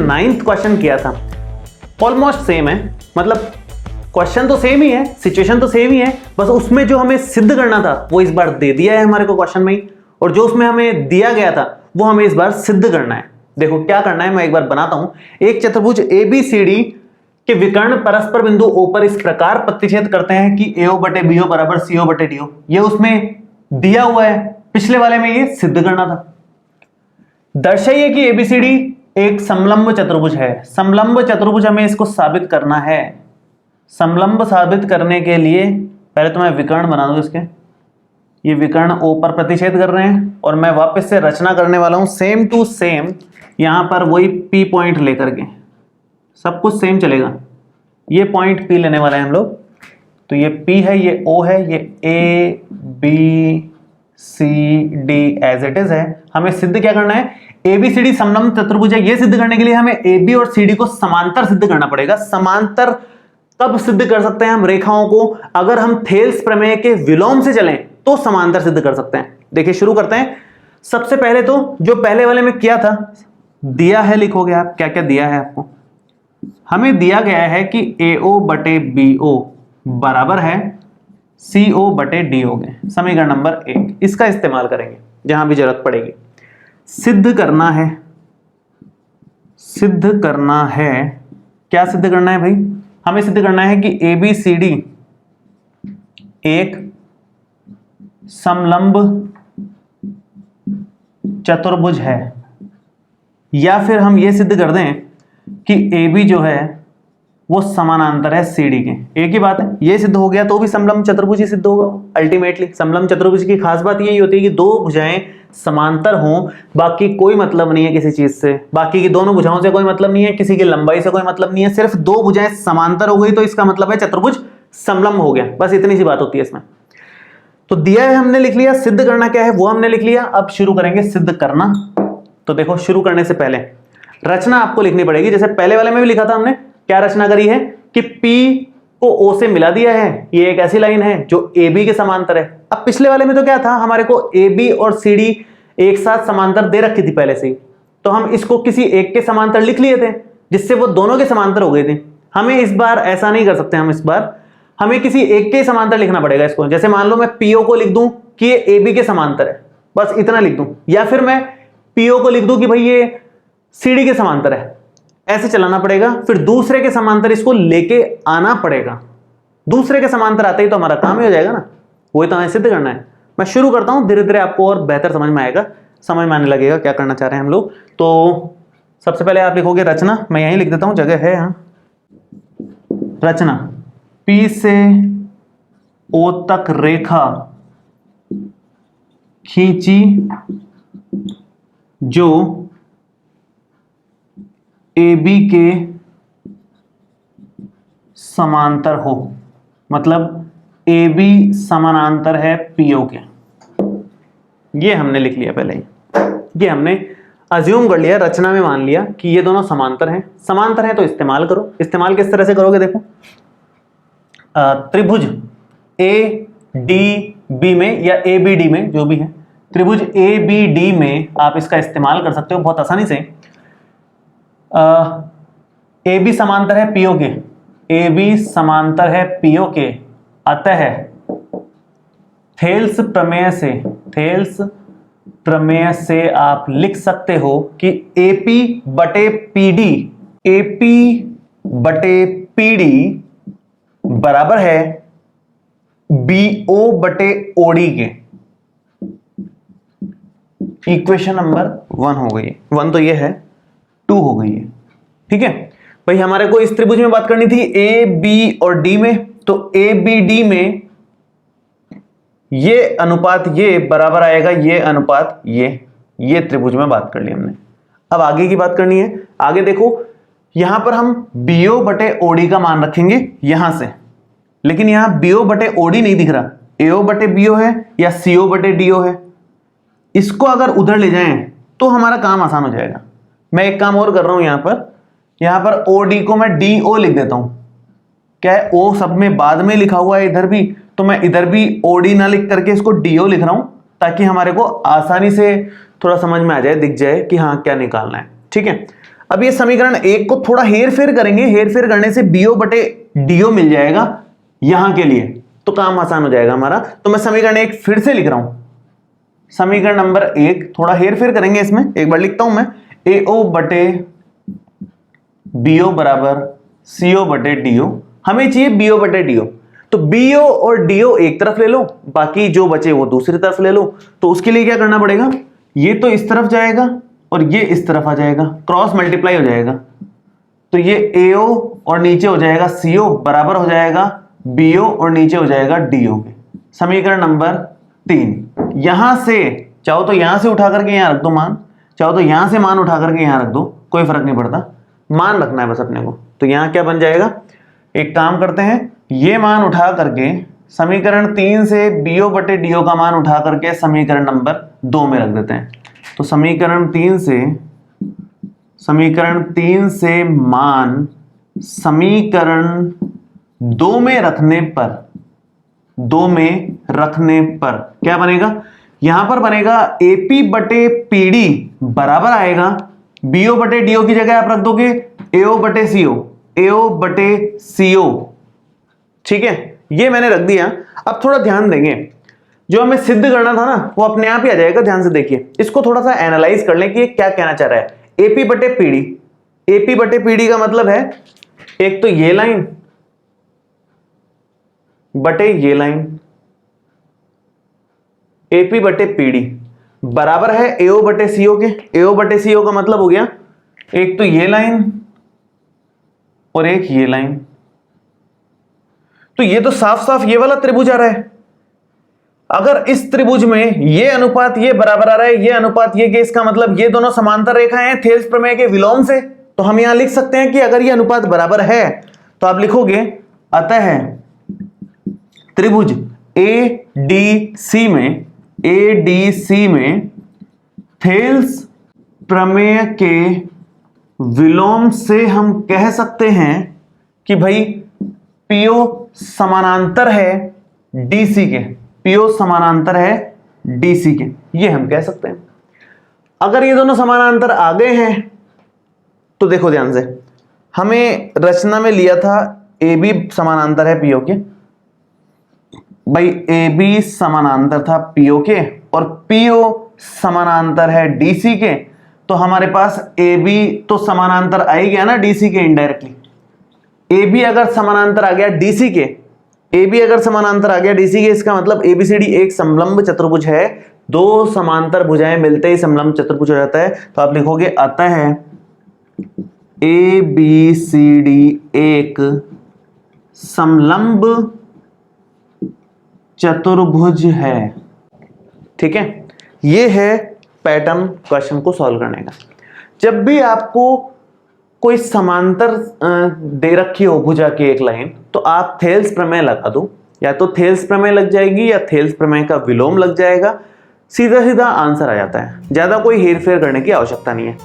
9th question किया था almost same है, मतलब क्वेश्चन तो सेम ही है, सिचुएशन तो सेम ही है, बस उसमें जो हमें सिद्ध करना था वो इस बार दे दिया है हमारे को क्वेश्चन में ही, और जो उसमें हमें दिया गया था वो हमें इस बार सिद्ध करना है। देखो क्या करना है, मैं एक बार बनाता हूं। एक चतुर्भुज ABCD के विकर्ण परस्पर बिंदु O पर इस प्रकार प्रतिच्छेद करते हैं कि AO बटे BO बराबर CO बटे DO। ये उसमें दिया हुआ है, पिछले वाले में ये सिद्ध करना था। दर्शाइए कि ABCD एक समलंब चतुर्भुज है। समलंब चतुर्भुज हमें इसको साबित करना है। समलंब साबित करने के लिए पहले तो मैं विकर्ण बना दूं इसके, ये विकर्ण O पर प्रतिच्छेद कर रहे हैं और मैं वापस से रचना करने वाला हूं सेम टू सेम, यहां पर वही P पॉइंट लेकर के, सब कुछ सेम चलेगा। ये पॉइंट P लेने वाले हैं हम लोग, तो ये P है, ये O है, ये ABCD एज इट इज है। हमें सिद्ध क्या करना है, ABCD समलंब चतुर्भुज है, ये सिद्ध करने के लिए हमें AB और CD को समांतर सिद्ध करना पड़ेगा। समांतर कब सिद्ध कर सकते हैं हम रेखाओं को, अगर हम थेल्स प्रमेय के विलोम से चलें तो समांतर सिद्ध कर सकते हैं। देखिए शुरू करते हैं। सबसे पहले तो जो पहले वाले में किया था, दिया है, लिखोगे आप क्या क्या दिया है आपको। हमें दिया गया है कि AO बटे BO बराबर है CO बटे DO के, समीकरण नंबर 1। इसका इस्तेमाल करेंगे जहां भी जरूरत पड़ेगी। सिद्ध करना है, सिद्ध करना है, क्या सिद्ध करना है भाई, हमें सिद्ध करना है कि ABCD एक समलंब चतुर्भुज है, या फिर हम यह सिद्ध कर दें कि AB जो है वो समानांतर है CD के। एक ही बात है, ये सिद्ध हो गया तो भी समलंब चतुर्भुज ही सिद्ध होगा अल्टीमेटली। समलंब चतुर्भुज की खास बात यही होती है कि दो भुजाएं समांतर हों, बाकी कोई मतलब नहीं है किसी चीज से, बाकी की दोनों भुजाओं से कोई मतलब नहीं है, किसी की लंबाई से कोई मतलब नहीं है, सिर्फ दो भुजाएं समांतर हो गई तो इसका मतलब है चतुर्भुज समलंब हो गया, बस इतनी सी बात होती है इसमें। तो दिया है हमने लिख लिया, सिद्ध करना क्या है वो हमने लिख लिया, अब शुरू करेंगे सिद्ध करना। तो देखो शुरू करने से पहले रचना आपको लिखनी पड़ेगी, जैसे पहले वाले में भी लिखा था हमने। क्या रचना करी है कि P को O से मिला दिया है, ये एक ऐसी लाइन है जो AB के समांतर है। अब पिछले वाले में तो क्या था, हमारे को AB और CD एक साथ समांतर दे रखी थी पहले से ही, तो हम इसको किसी एक के समांतर लिख लिए थे जिससे वो दोनों के समांतर हो गए थे। हमें इस बार ऐसा नहीं कर सकते, हम इस बार हमें किसी एक के समांतर लिखना पड़ेगा इसको। जैसे मान लो मैं PO को लिख दूं कि ये AB के समांतर है, बस इतना लिख दूं, या फिर मैं PO को लिख दूं कि भाई ये CD के समांतर है, ऐसे चलाना पड़ेगा। फिर दूसरे के समांतर इसको लेके आना पड़ेगा, दूसरे के समांतर आते ही तो हमारा काम ही हो जाएगा ना, वही तो हमें सिद्ध करना है। मैं शुरू करता हूं, धीरे धीरे आपको और बेहतर समझ में आएगा, समझ में आने लगेगा क्या करना चाह रहे हैं हम लोग। तो सबसे पहले आप लिखोगे रचना, मैं यहीं लिख देता हूं, जगह है यहाँ। रचना, P से O तक रेखा खींची जो AB के समांतर हो, मतलब AB समानांतर है PO के। ये हमने लिख लिया पहले ही, ये हमने अज्यूम कर लिया, रचना में मान लिया कि ये दोनों समांतर हैं। समांतर हैं तो इस्तेमाल करो। इस्तेमाल किस तरह से करोगे, देखो त्रिभुज ADB में या ABD में, जो भी है त्रिभुज ABD में आप इसका इस्तेमाल कर सकते हो बहुत आसानी से। AB समांतर है PO के, AB समांतर है PO के, अतः थेल्स प्रमेय से आप लिख सकते हो कि AP बटे PD बराबर है BO बटे OD के। इक्वेशन नंबर 1 हो गई, 1 तो ये है, 2 हो गई है। ठीक है भाई, हमारे को इस त्रिभुज में बात करनी थी A, B और D में, तो ABD में ये अनुपात ये बराबर आएगा ये अनुपात ये त्रिभुज में बात कर ली हमने। अब आगे की बात करनी है। आगे देखो, यहां पर हम BO बटे OD का मान रखेंगे यहां से, लेकिन यहां BO बटे OD नहीं दिख रहा, AO बटे BO है या CO बटे DO है। इसको अगर उधर ले जाएं तो हमारा काम आसान हो जाएगा। मैं एक काम और कर रहा हूं, यहां पर OD को मैं DO लिख देता हूं। क्या है, O सब में बाद में लिखा हुआ है इधर भी, तो मैं इधर भी OD ना लिख करके इसको DO लिख रहा हूं, ताकि हमारे को आसानी से थोड़ा समझ में आ जाए, दिख जाए कि हाँ क्या निकालना है। ठीक है, अब ये समीकरण 1 को थोड़ा हेर फेर करेंगे, हेर फेर करने से BO बटे DO मिल जाएगा यहां के लिए, तो काम आसान हो जाएगा हमारा। तो मैं समीकरण 1 फिर से लिख रहा हूं, समीकरण नंबर 1 थोड़ा हेर फेर करेंगे इसमें, एक बार लिखता हूं मैं, AO बटे BO बराबर CO बटे DO। हमें चाहिए BO बटे DO, तो BO और DO एक तरफ ले लो, बाकी जो बचे वो दूसरी तरफ ले लो। तो उसके लिए क्या करना पड़ेगा, ये तो इस तरफ जाएगा और ये इस तरफ आ जाएगा, क्रॉस मल्टीप्लाई हो जाएगा, तो ये AO और नीचे हो जाएगा CO बराबर हो जाएगा BO और नीचे हो जाएगा DO के। समीकरण नंबर 3, यहां से चाहो तो यहां से उठा करके यहां रख दो मान, चाहो तो यहां से मान उठा करके यहां रख दो, कोई फर्क नहीं पड़ता, मान रखना है बस अपने को। तो यहां क्या बन जाएगा, एक काम करते हैं, ये मान उठा करके समीकरण 3 से BO बटे DO का मान उठा करके समीकरण नंबर 2 में रख देते हैं। तो समीकरण 3 से मान समीकरण 2 में रखने पर क्या बनेगा, यहां पर बनेगा AP बटे PD बराबर आएगा BO बटे DO की जगह आप रख दोगे AO बटे CO, ठीक है, ये मैंने रख दिया। अब थोड़ा ध्यान देंगे, जो हमें सिद्ध करना था ना वो अपने आप ही आ जाएगा। ध्यान से देखिए, इसको थोड़ा सा एनालाइज कर लें कि ये क्या कहना चाह रहा है। AP बटे PD का मतलब है एक तो ये लाइन बटे ये लाइन, AP बटे PD बराबर है AO बटे CO के। AO बटे CO का मतलब हो गया एक तो ये लाइन और एक ये लाइन, तो ये तो साफ साफ ये वाला त्रिभुज आ रहा है। अगर इस त्रिभुज में ये अनुपात ये बराबर आ रहा है, ये अनुपात ये, इसका मतलब ये दोनों समांतर रेखाएं हैं थेल्स प्रमेय के विलोम से। तो हम यहां लिख सकते हैं कि अगर ये अनुपात बराबर है तो आप लिखोगे अतः त्रिभुज ADC में थेल्स प्रमेय के विलोम से हम कह सकते हैं कि भाई PO समानांतर है DC के, PO समानांतर है DC के, ये हम कह सकते हैं। अगर ये दोनों समानांतर आ गए हैं तो देखो ध्यान से, हमें रचना में लिया था AB समानांतर है PO के, भाई AB समानांतर था PO के और PO समानांतर है DC के, तो हमारे पास AB तो समानांतर आ ही गया ना DC के इनडायरेक्टली। AB अगर समानांतर आ गया DC के, इसका मतलब ABCD एक समलंब चतुर्भुज है, दो समांतर भुजाएं मिलते ही समलंब चतुर्भुज हो जाता है। तो आप लिखोगे अतः ABCD एक समलंब चतुर्भुज है। ठीक है, ये है पैटर्न क्वेश्चन को सॉल्व करने का। जब भी आपको कोई समांतर दे रखी हो भुजा की एक लाइन, तो आप थेल्स प्रमेय लगा दो, या तो थेल्स प्रमेय लग जाएगी या थेल्स प्रमेय का विलोम लग जाएगा, सीधा सीधा आंसर आ जाता है, ज्यादा कोई हेरफेर करने की आवश्यकता नहीं है।